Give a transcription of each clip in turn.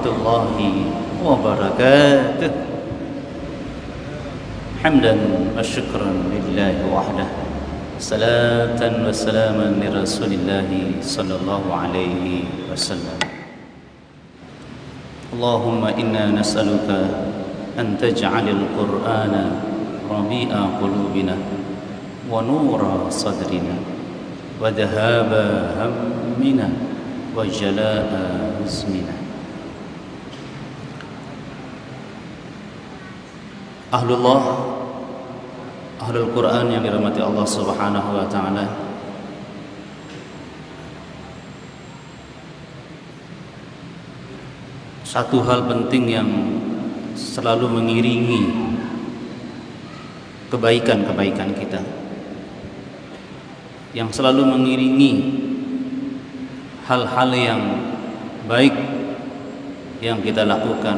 warahmatullahi wabarakatuh. Hamdan wa syukran lillahi wahdah, salatan wa salaman li rasulillahi sallallahu alaihi wasallam. Allahumma inna nas'aluka an taj'alil qur'ana rabi'a qulubina wa nura sadrina wa dhahaba hammina wa jalaa huzmina. Ahlullah, ahlul Quran yang dirahmati Allah Subhanahu wa taala, satu hal penting yang selalu mengiringi kebaikan-kebaikan kita, yang selalu mengiringi hal-hal yang baik yang kita lakukan,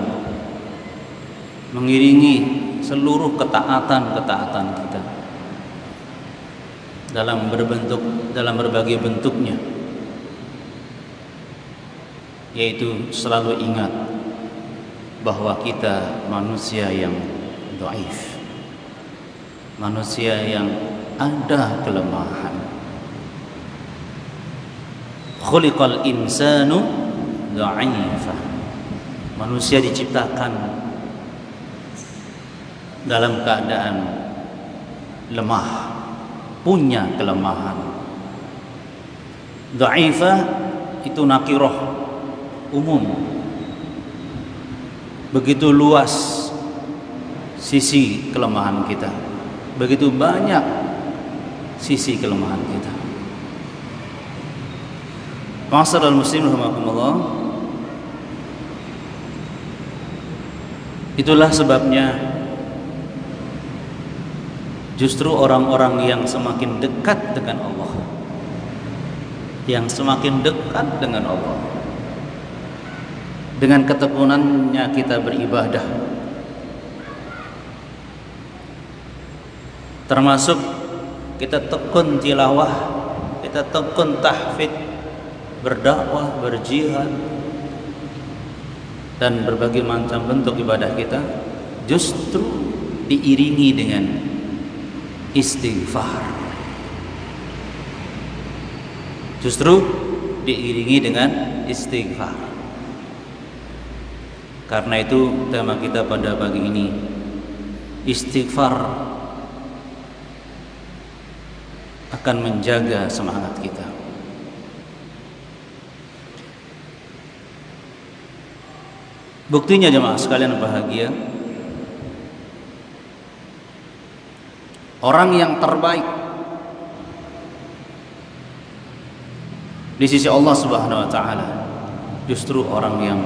mengiringi seluruh ketaatan-ketaatan kita dalam berbagai bentuknya, yaitu selalu ingat bahwa kita manusia yang dhaif, manusia yang ada kelemahan. Khuliqal insanu dha'ifa. Manusia diciptakan dalam keadaan lemah, punya kelemahan. Dha'ifa itu nakirah, umum. Begitu luas sisi kelemahan kita, begitu banyak sisi kelemahan kita. Ma'asyiral muslimin rahimakumullah. Itulah sebabnya justru orang-orang yang semakin dekat dengan Allah, yang semakin dekat dengan Allah, dengan ketekunannya kita beribadah, termasuk kita tekun tilawah, kita tekun tahfidz, berdakwah, berjihad, dan berbagai macam bentuk ibadah kita justru diiringi dengan istighfar. Justru diiringi dengan istighfar. Karena itu tema kita pada pagi ini, istighfar akan menjaga semangat kita. Buktinya jemaah sekalian bahagia, orang yang terbaik di sisi Allah Subhanahu wa taala justru orang yang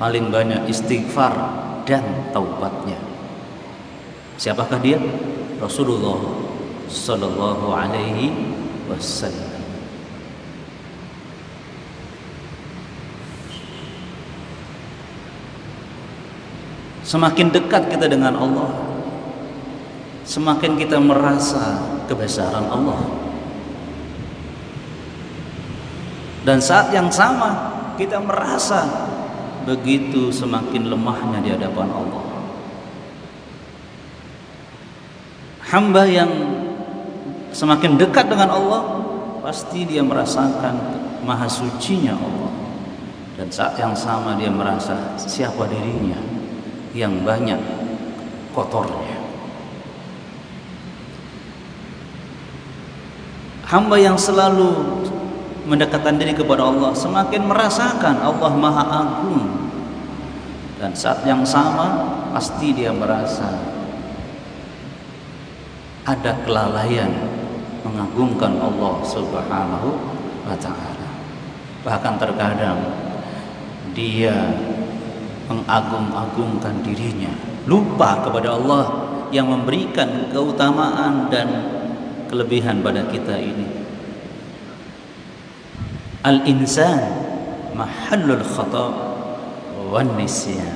paling banyak istighfar dan taubatnya. Siapakah dia? Rasulullah sallallahu alaihi wasallam. Semakin dekat kita dengan Allah, semakin kita merasa kebesaran Allah. Dan saat yang sama kita merasa begitu semakin lemahnya di hadapan Allah. Hamba yang semakin dekat dengan Allah, pasti dia merasakan maha sucinya Allah. Dan saat yang sama dia merasa siapa dirinya yang banyak kotornya. Hamba yang selalu mendekatkan diri kepada Allah semakin merasakan Allah Maha Agung, dan saat yang sama pasti dia merasa ada kelalaian mengagungkan Allah Subhanahu wa taala. Bahkan terkadang dia mengagung-agungkan dirinya, lupa kepada Allah yang memberikan keutamaan dan kelebihan pada kita ini. Al-insan mahallul khata' wan nisyan.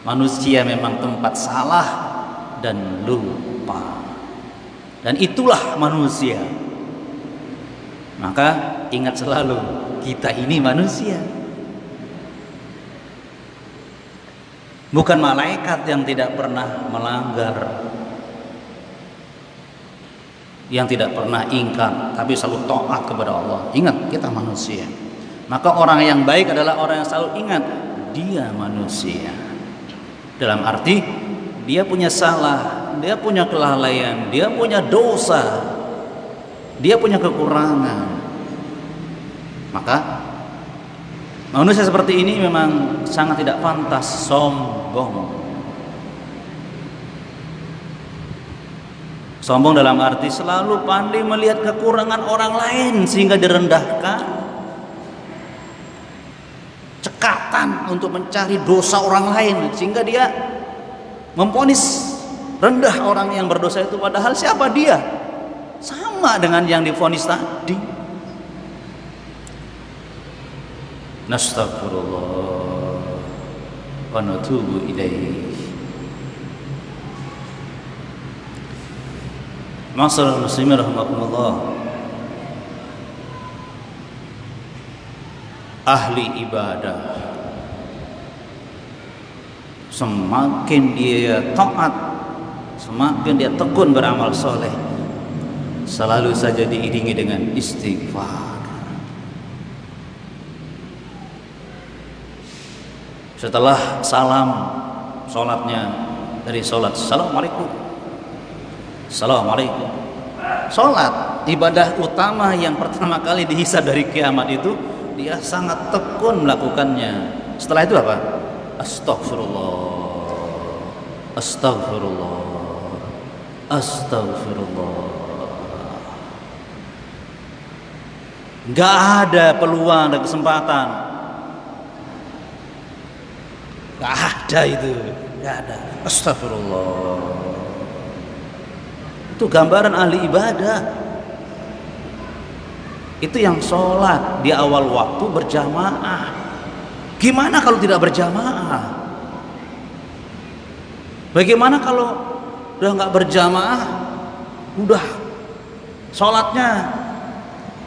Manusia memang tempat salah dan lupa, dan itulah manusia. Maka ingat selalu, kita ini manusia. bukan malaikat yang tidak pernah melanggar, yang tidak pernah ingkar, tapi selalu taat kepada Allah. Ingat, kita manusia. Maka orang yang baik adalah orang yang selalu ingat dia manusia. Dalam arti dia punya salah, dia punya kelalaian, dia punya dosa, dia punya kekurangan. Maka manusia seperti ini memang sangat tidak pantas sombong. Sombong dalam arti selalu pandai melihat kekurangan orang lain sehingga direndahkan. Cekatan untuk mencari dosa orang lain sehingga dia memvonis rendah orang yang berdosa itu, padahal siapa dia? Sama dengan yang divonis tadi. Nastaghfirullah wa natubu ilaihi. Ma'asyiral muslimin rahimakumullah. Ahli ibadah semakin dia taat, semakin dia tekun beramal soleh, selalu saja diiringi dengan istighfar. Setelah salam sholatnya, dari sholat assalamualaikum, assalamualaikum. Sholat ibadah utama yang pertama kali dihisab dari kiamat itu, dia sangat tekun melakukannya. Setelah itu apa? Astaghfirullah, astaghfirullah, astaghfirullah. Gak ada peluang dan kesempatan, gak ada itu, gak ada. Astaghfirullah. Itu gambaran ahli ibadah. Itu yang sholat di awal waktu berjamaah. Gimana kalau tidak berjamaah? Bagaimana kalau udah nggak berjamaah, udah sholatnya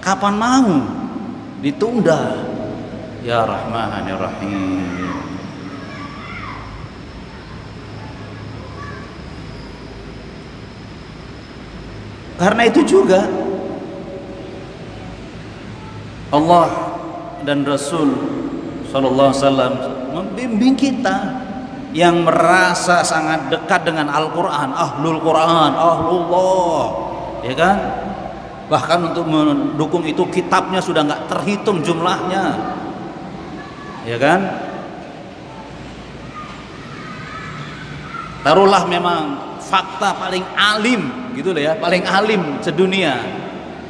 kapan mau ditunda? Ya Rahman ya Rahim. Karena itu juga Allah dan Rasul sallallahu alaihi wasallam membimbing kita yang merasa sangat dekat dengan Al-Qur'an, ahlul Qur'an, ahlullah, ya kan? Bahkan untuk mendukung itu kitabnya sudah nggak terhitung jumlahnya, ya kan? Taruhlah memang fakta paling alim gitu loh ya, paling alim sedunia,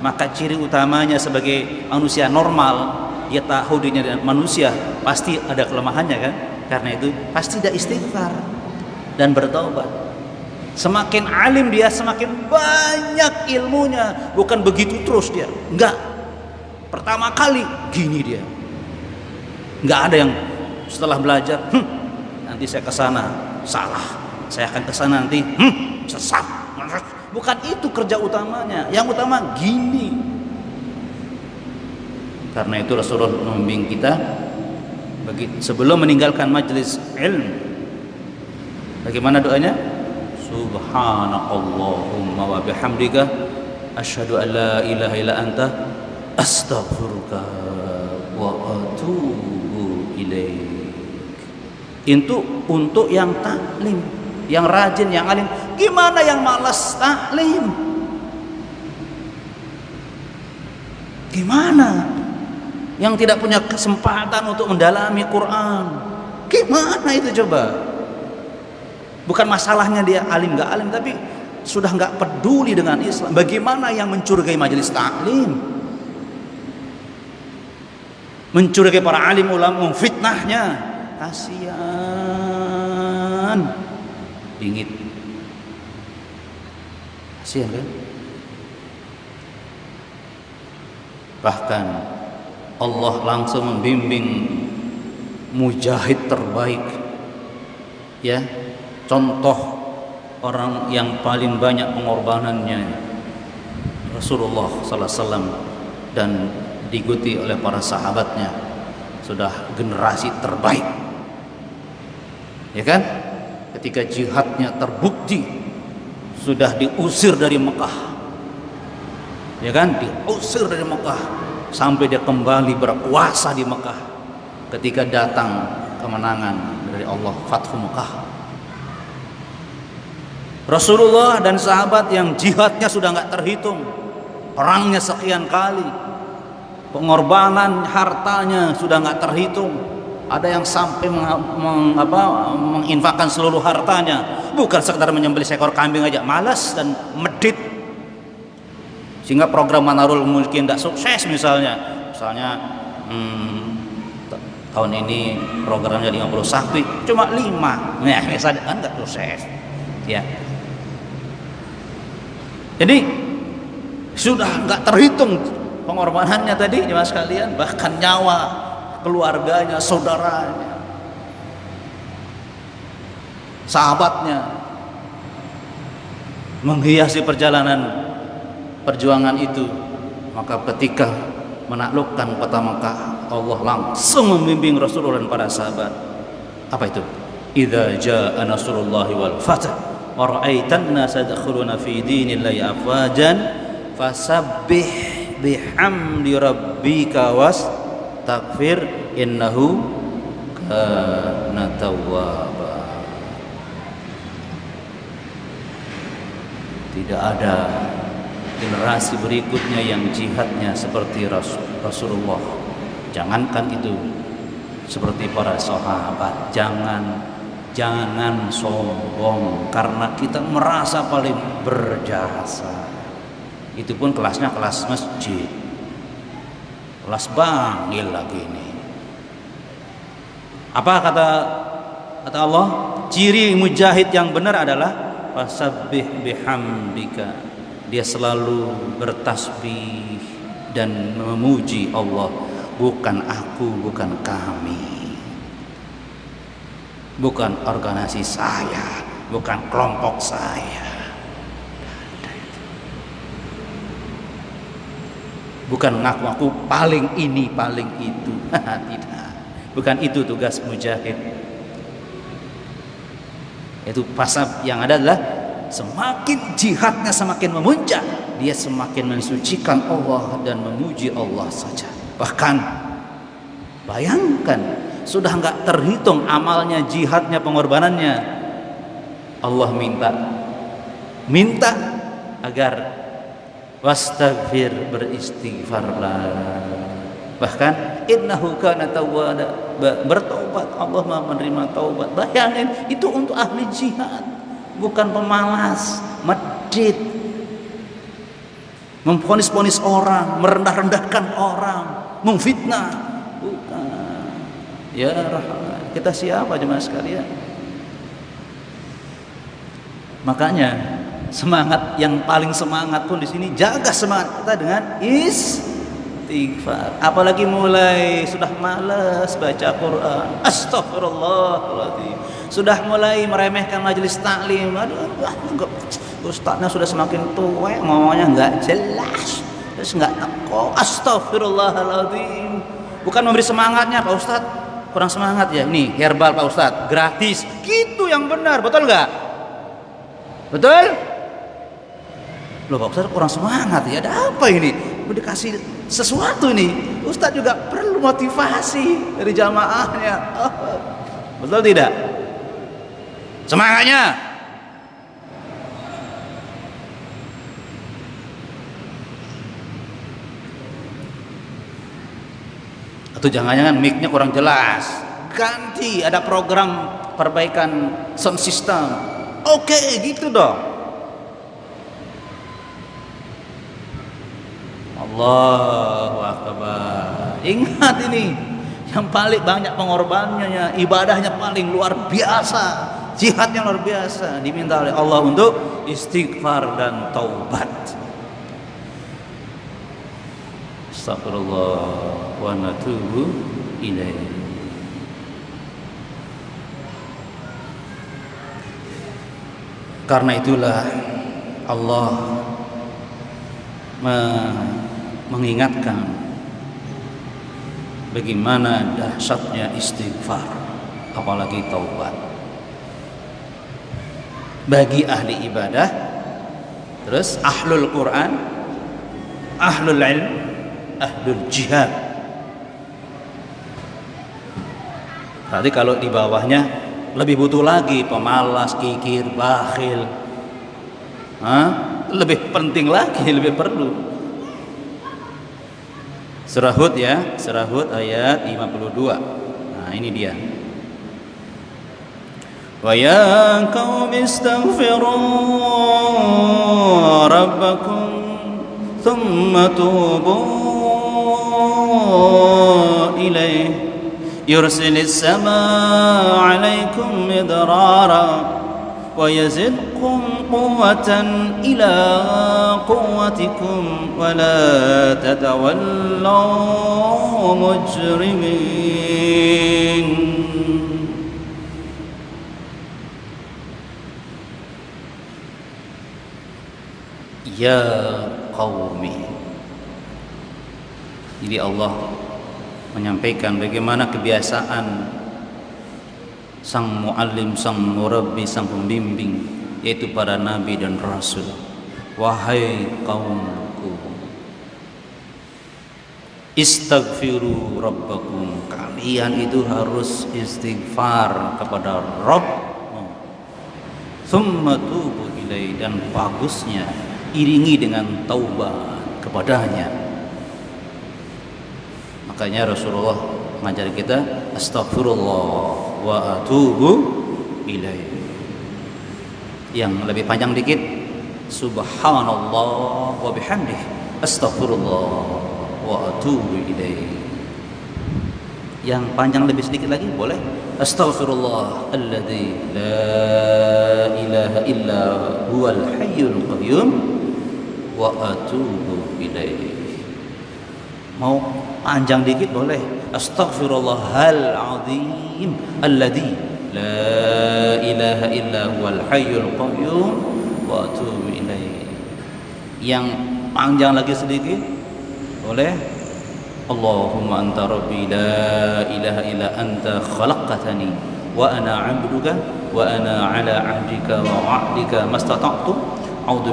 maka ciri utamanya sebagai manusia normal, dia tahu dirinya manusia pasti ada kelemahannya kan. Karena itu pasti dia istighfar dan bertaubat. Semakin alim dia, semakin banyak ilmunya. Bukan begitu terus dia, enggak. Pertama kali gini dia, enggak ada yang setelah belajar nanti saya ke sana salah, saya akan ke sana nanti sesat. Bukan itu kerja utamanya. Yang utama gini. Karena itu Rasulullah membimbing kita sebelum meninggalkan majelis ilmu, bagaimana doanya? Subhanakallahumma wa bihamdika asyhadu an la ilaha illa anta astaghfiruka wa atubu ilaik. Itu untuk yang taklim, yang rajin, yang alim. Gimana yang malas taklim? Gimana yang tidak punya kesempatan untuk mendalami Quran? Gimana itu coba? Bukan masalahnya dia alim gak alim, tapi sudah gak peduli dengan Islam. Bagaimana yang mencurigai majelis taklim, mencurigai para alim ulama, memfitnahnya? Kasihan, bingit, kasihan kan? Bahkan Allah langsung membimbing mujahid terbaik, ya, contoh orang yang paling banyak pengorbanannya, Rasulullah sallallahu alaihi wasallam, dan diikuti oleh para sahabatnya. Sudah generasi terbaik, Ya kan? Ketika jihadnya terbukti sudah diusir dari Mekah. Ya kan? Diusir dari Mekah sampai dia kembali berkuasa di Mekah. Ketika datang kemenangan dari Allah, Fathu Mekah. Rasulullah dan sahabat yang jihadnya sudah nggak terhitung, perangnya sekian kali, pengorbanan hartanya sudah nggak terhitung. Ada yang sampai menginfakkan seluruh hartanya, bukan sekedar menyembelih seekor kambing aja, malas dan medit, sehingga program Manarul mungkin tidak sukses. Misalnya tahun ini programnya 50 sapi, cuma 5, nah misalnya kan nggak sukses, ya. Jadi sudah nggak terhitung pengorbanannya tadi, jemaah sekalian, bahkan nyawa keluarganya, saudaranya, sahabatnya menghiasi perjuangan itu. Maka ketika menaklukkan kota Mekah, Allah langsung membimbing Rasulullah dan para sahabat. Apa itu? Idza jaa nasrullahi wal fath wa ra'aitan nasa yadkhuluna fi dinillahi afwajan fasabbih bihamdi rabbika wastaghfir innahu kana tawwaba. Tidak ada generasi berikutnya yang jihadnya seperti Rasulullah. Jangankan itu, seperti para sahabat. Jangan sombong karena kita merasa paling berjasa. Itu pun kelasnya kelas masjid, kelas bangil lagi ini. Apa kata Allah? Ciri mujahid yang benar adalah fasabbih bihamdika. Dia selalu bertasbih dan memuji Allah. Bukan aku, bukan kami, bukan organisasi saya, bukan kelompok saya, bukan ngaku-ngaku paling ini paling itu. Tidak, bukan itu tugas mujahid. Itu pasal yang ada adalah semakin jihadnya semakin memuncak, dia semakin mensucikan Allah dan memuji Allah saja. Bahkan bayangkan, sudah nggak terhitung amalnya, jihadnya, pengorbanannya. Allah minta agar wastaghfir, beristighfarlah. Bahkan innahu kana tawwaba, bertaubat, Allah Maha menerima taubat. Bayangin, itu untuk ahli jihad, bukan pemalas, medit, memfonis-fonis orang, merendah-rendahkan orang, memfitnah. Bukan. Ya kita siapa jemaah sekalian? Makanya semangat yang paling semangat pun di sini, jaga semangat kita dengan istighfar. Apalagi mulai sudah malas baca Quran, astagfirullahaladzim, sudah mulai meremehkan majelis taklim. Aduh, ustadznya sudah semakin tua, ngomongnya nggak jelas, terus nggak teko. Astagfirullahaladzim. Bukan memberi semangatnya, Pak Ustadz kurang semangat ya, nih herbal Pak Ustadz gratis, gitu yang benar, betul nggak? Betul? Loh Pak Ustadz kurang semangat ya, ada apa ini? Udah dikasih sesuatu nih, Ustadz juga perlu motivasi dari jamaahnya. Betul tidak? Semangatnya. Atau jangan-jangan mic-nya kurang jelas, ganti, ada program perbaikan sound system. Oke, gitu dong. Allahu Akbar. Ingat ini, yang paling banyak pengorbanannya, ibadahnya paling luar biasa, jihadnya luar biasa, diminta oleh Allah untuk istighfar dan taubat. Astagfirullah wa natubu ilaih. Karena itulah Allah mengingatkan bagaimana dahsyatnya istighfar, apalagi taubat. bagi ahli ibadah, terus ahlul Quran, ahlul ilm, ahlul jihad. Berarti kalau di bawahnya lebih butuh lagi pemalas, kikir, bakhil. Lebih penting lagi, lebih perlu. Surah Hud ya, Surah Hud ayat 52. Nah, ini dia. Wa ya qaumi astaghfiru rabbakum thumma tubu ilaihi yursilis samaa 'alaikum midrara ويزدكم قوة إلى قوتكم ولا تتولوا مجرمين. Ya qaumi. Jadi Allah menyampaikan bagaimana kebiasaan sang muallim, sang murabbi, sang pembimbing, yaitu para nabi dan rasul. Wahai kaumku, istaghfiru rabbakum, kalian itu harus istighfar kepada Rabbmu. Tsumma tubu ilaihi, dan bagusnya iringi dengan taubat kepadanya. Makanya Rasulullah mengajar kita astaghfirullah wa atubu ilaihi. Yang lebih panjang dikit, subhanallah wa bihamdihi astaghfirullah wa atubu ilaihi. Yang panjang lebih sedikit lagi boleh, astaghfirullah alladzi la ilaha illa huwal hayyul qayyum wa atubu ilaihi. Mau panjang dikit boleh, astaghfirullahal azim alladzi la ilaha illa huwal hayyul qayyum wa atubu ilaihi. Yang panjang lagi sedikit boleh, Allahumma anta rabbi la ilaha illa anta khalaqtani wa ana 'abduka wa ana 'ala 'ahdika wa wa'dika mastata'tu a'udzu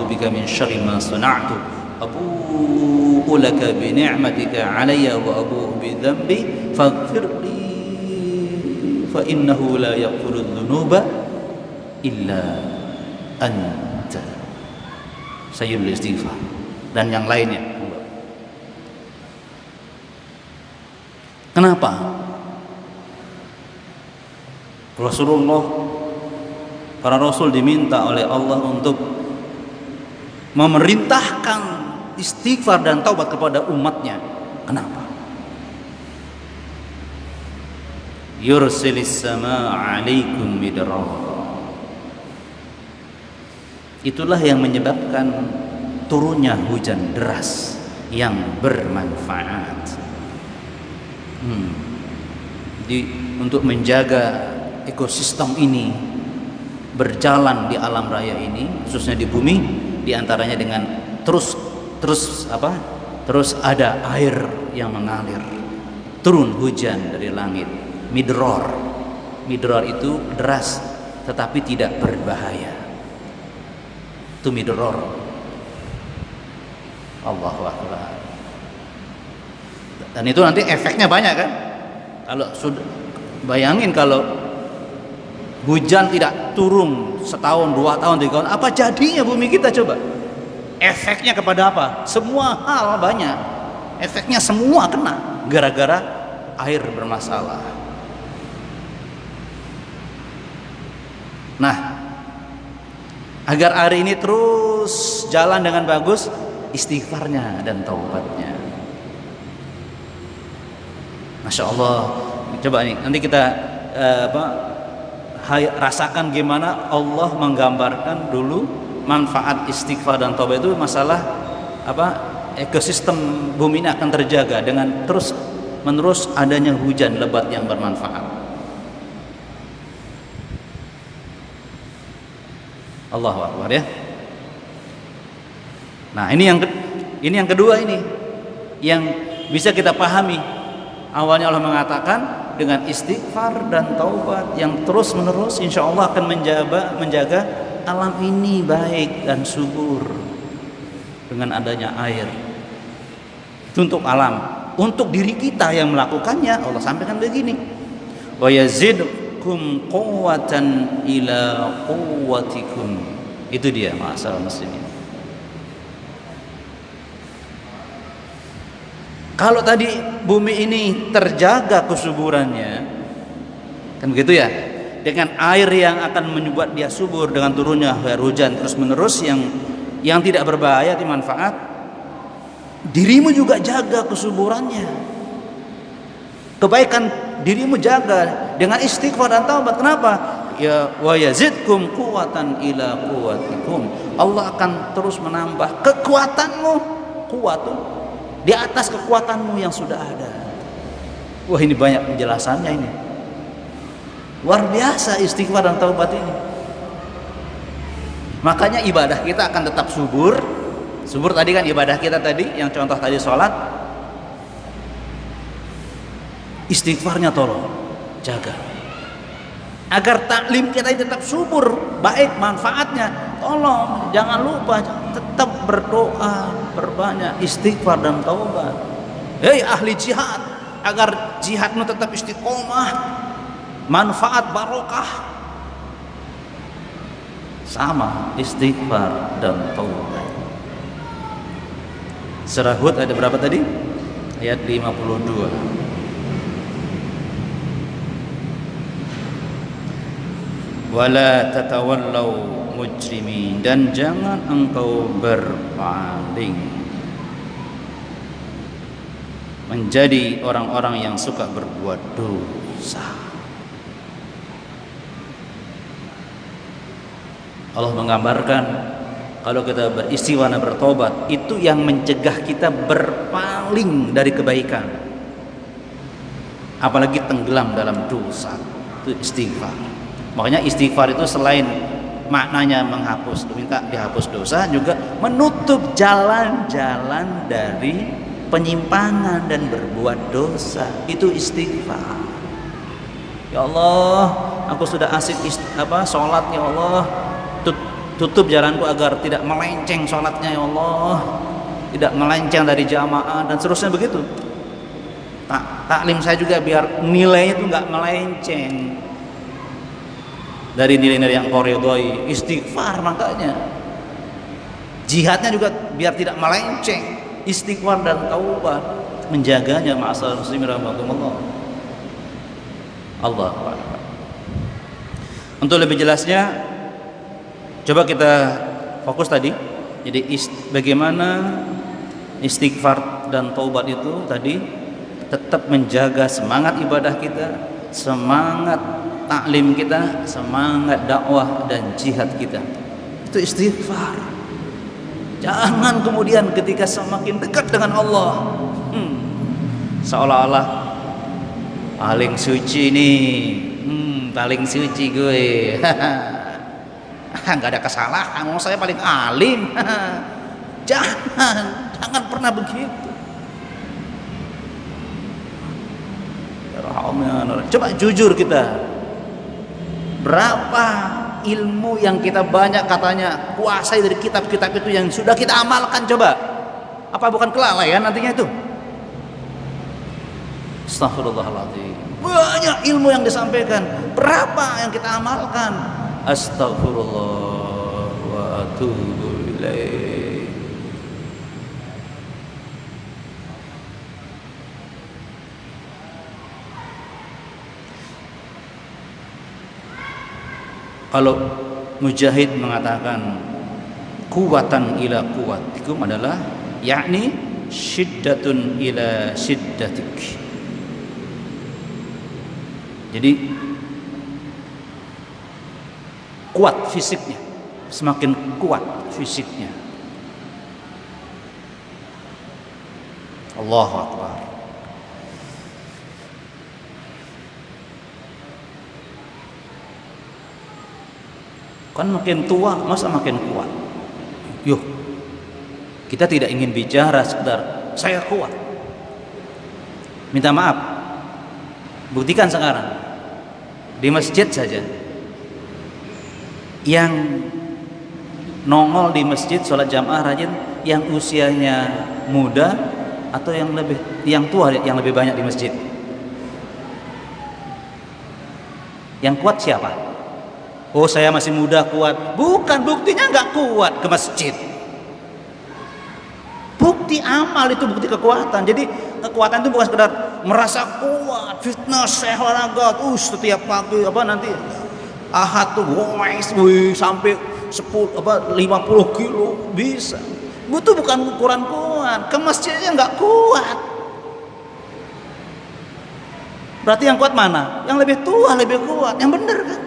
bika min syarri ma sana'tu abu'u laka bi ni'matika 'alayya wa abu'u bi dhanbi faghfir li fa innahu la yaghfiru dzunuba illa anta. Sayyidul istighfar dan yang lainnya. Kenapa? Rasulullah, para rasul diminta oleh Allah untuk memerintahkan istighfar dan taubat kepada umatnya. Kenapa? Yursilis samaa 'alaikum midrara. Itulah yang menyebabkan turunnya hujan deras yang bermanfaat. Jadi untuk menjaga ekosistem ini berjalan di alam raya ini, khususnya di bumi, diantaranya dengan terus ada air yang mengalir, turun hujan dari langit, midror itu deras tetapi tidak berbahaya, itu midror. Allahu Akbar. Dan itu nanti efeknya banyak kan? Kalau sudah bayangin kalau hujan tidak turun setahun, 2 tahun, 3 tahun, apa jadinya bumi kita coba? Efeknya kepada apa? Semua hal banyak. Efeknya semua kena gara-gara air bermasalah. Nah, agar air ini terus jalan dengan bagus, istighfarnya dan taubatnya. Masya Allah, coba nih nanti kita rasakan gimana Allah menggambarkan dulu manfaat istighfar dan taubat itu. Masalah ekosistem bumi ini akan terjaga dengan terus menerus adanya hujan lebat yang bermanfaat. Allahu Akbar ya. Nah ini yang kedua ini yang bisa kita pahami. Awalnya Allah mengatakan dengan istighfar dan taubat yang terus menerus, insya Allah akan menjaga alam ini baik dan subur dengan adanya air. Itu untuk alam. Untuk diri kita yang melakukannya, Allah sampaikan begini, wa yazidkum quwwatan ila quwwatikum. Itu dia masalah muslimin. Kalau tadi bumi ini terjaga kesuburannya, kan begitu ya, dengan air yang akan membuat dia subur dengan turunnya air hujan terus menerus yang tidak berbahaya, dimanfaat, dirimu juga jaga kesuburannya, kebaikan dirimu jaga dengan istighfar dan taubat. Kenapa? Ya, wa yazidkum quwwatan ila quwwatikum. Allah akan terus menambah kekuatanmu, kuat di atas kekuatanmu yang sudah ada. Wah, ini banyak penjelasannya ini. Luar biasa istighfar dan taubat ini. Makanya ibadah kita akan tetap subur. Subur tadi kan ibadah kita tadi, yang contoh tadi sholat. Istighfarnya tolong jaga. Agar taklim kita ini tetap subur, baik manfaatnya. Tolong jangan lupa tetap berdoa, berbanyak istighfar dan taubat. Hei ahli jihad, agar jihadmu tetap istiqomah, manfaat barokah. Sama istighfar dan taubat. Surah Hud ada berapa tadi? Ayat 52. Wala tatawallau mujrimin, dan jangan engkau berpaling menjadi orang-orang yang suka berbuat dosa. Allah menggambarkan kalau kita beristighfar dan bertobat, itu yang mencegah kita berpaling dari kebaikan, apalagi tenggelam dalam dosa. Itu istighfar. Makanya istighfar itu selain maknanya menghapus, minta dihapus dosa, juga menutup jalan-jalan dari penyimpangan dan berbuat dosa. Itu istighfar. Ya Allah, aku sudah asik sholat, ya Allah, tutup jalanku agar tidak melenceng sholatnya, ya Allah, tidak melenceng dari jamaah dan seterusnya begitu. Taklim saya juga biar nilainya itu nggak melenceng dari nilai-nilai yang kau ridhoi. Istighfar, makanya jihadnya juga biar tidak melenceng. Istighfar dan taubat menjaganya. Ma'asal muslimin rahmatullah. Allah. Untuk lebih jelasnya coba kita fokus tadi. Jadi bagaimana istighfar dan taubat itu tadi tetap menjaga semangat ibadah kita, semangat taklim kita, semangat dakwah dan jihad kita. Itu istighfar. Jangan kemudian ketika semakin dekat dengan Allah, seolah-olah paling suci nih, paling suci gue, nggak ada kesalahan, saya paling alim. Jangan pernah begitu. Coba jujur kita. Berapa ilmu yang kita banyak katanya kuasai dari kitab-kitab itu yang sudah kita amalkan, coba. Apa bukan kelalaian nantinya itu? Astaghfirullahaladzim. Banyak ilmu yang disampaikan, berapa yang kita amalkan? Astaghfirullah wa atubu ilaih. Kalau Mujahid mengatakan kuwatan ila kuwatikum adalah yakni syiddatun ila syiddatik. Jadi kuat fisiknya, semakin kuat fisiknya. Allahu Akbar. Kan makin tua masa makin kuat. Yuk, kita tidak ingin bicara sekedar saya kuat, minta maaf. Buktikan sekarang di masjid saja, yang nongol di masjid sholat jamaah rajin yang usianya muda atau yang tua yang lebih banyak di masjid? Yang kuat siapa? Oh, saya masih muda kuat. Bukan, buktinya nggak kuat ke masjid. Bukti amal itu bukti kekuatan. Jadi kekuatan itu bukan sekedar merasa kuat, fitness, olahraga, setiap pagi nanti Ahad tuh sampai 50 kilo bisa. Itu bukan ukuran kuat. Ke masjidnya nggak kuat. Berarti yang kuat mana? Yang lebih tua lebih kuat. Yang benar kan?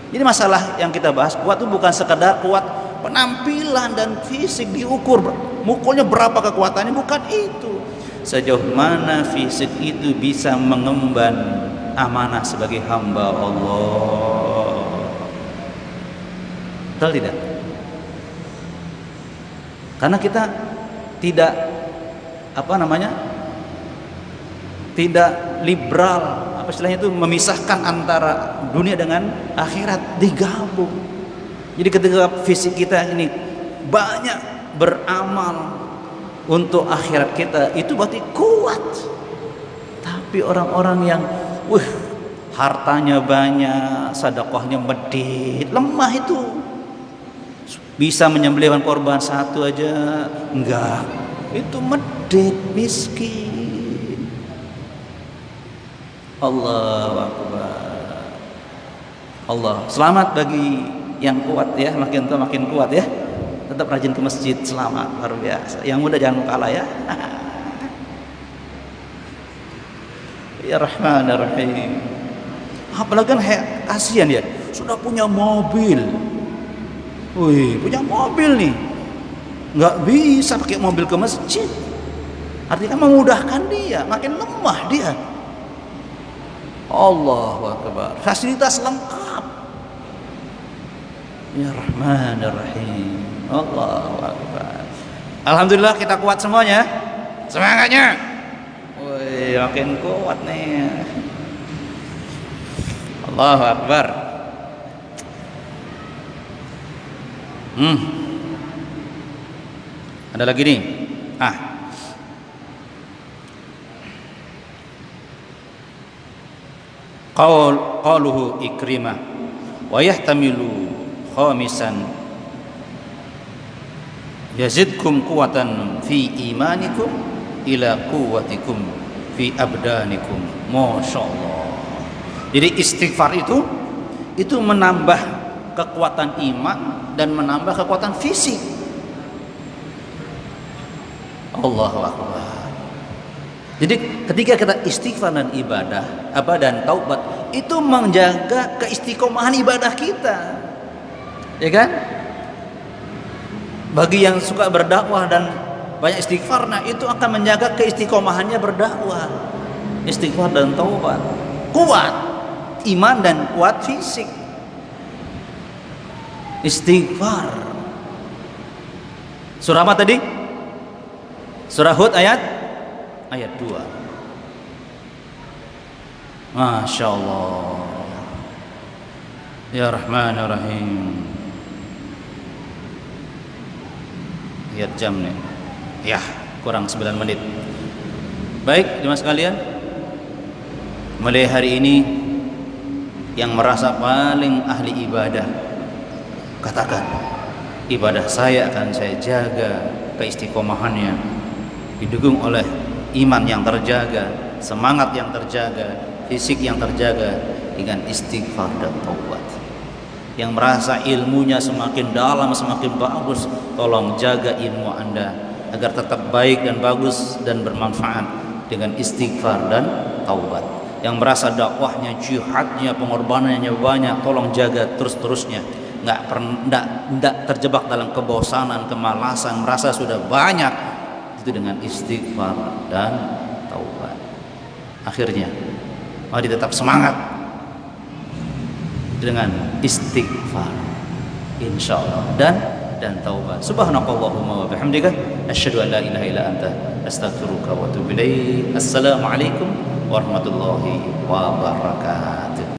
Jadi masalah yang kita bahas kuat itu bukan sekedar kuat penampilan dan fisik diukur mukulnya berapa kekuatannya, bukan itu. Sejauh mana fisik itu bisa mengemban amanah sebagai hamba Allah. Betul tidak? Karena kita tidak tidak liberal, istilahnya itu memisahkan antara dunia dengan akhirat, digabung. Jadi ketika fisik kita ini banyak beramal untuk akhirat kita, itu berarti kuat. Tapi orang-orang yang hartanya banyak, sedekahnya medit, lemah, itu bisa menyembelihkan korban satu aja enggak, itu medit, miskin. Allahu Akbar. Allah selamat bagi yang kuat ya, makin tua makin kuat ya. Tetap rajin ke masjid, selamat, luar biasa. Yang muda jangan kalah ya. Ya Rahmanir Rahim. Apalagi kan kasihan ya, sudah punya mobil. Punya mobil nih, nggak bisa pakai mobil ke masjid. Artinya memudahkan dia, makin lemah dia. Allahu Akbar. Fasilitas lengkap. Ya Rahmanir Rahim. Allahu Akbar. Alhamdulillah kita kuat semuanya. Semangatnya. Makin kuat nih. Allahu Akbar. Ada lagi nih. Qauluhu Ikrimah wa yahtamilu khamisan yazidkum quwatan fi imanikum ila quwwatikum fi abdanikum. Masyaallah. Jadi istighfar itu menambah kekuatan iman dan menambah kekuatan fisik. Allahu Akbar. Jadi ketika kita istighfar dan ibadah, dan taubat, itu menjaga keistiqomahan ibadah kita, ya kan? Bagi yang suka berdakwah dan banyak istighfar, itu akan menjaga keistiqomahannya berdakwah, istighfar dan taubat. Kuat iman dan kuat fisik. Istighfar. Surah apa tadi? Surah Hud ayat 2. Masya Allah. Ya Rahmanir Rahim. Lihat jam nih. Ya, kurang 9 menit. Baik, jemaah sekalian, mulai hari ini yang merasa paling ahli ibadah, katakan, ibadah saya akan saya jaga keistiqomahannya, didukung oleh iman yang terjaga, semangat yang terjaga, fisik yang terjaga dengan istighfar dan taubat. Yang merasa ilmunya semakin dalam, semakin bagus, tolong jaga ilmu Anda agar tetap baik dan bagus dan bermanfaat dengan istighfar dan taubat. Yang merasa dakwahnya, jihadnya, pengorbanannya banyak, tolong jaga terus-terusnya. Nggak terjebak dalam kebosanan, kemalasan, merasa sudah banyak. Itu dengan istighfar dan taubat. Akhirnya mari tetap semangat dengan istighfar, insyaallah, dan taubat. Subhanakallahumma wa bihamdika asyhadu an la ilaha illa anta astaghfiruka wa atubu ilaik. Assalamualaikum warahmatullahi wabarakatuh.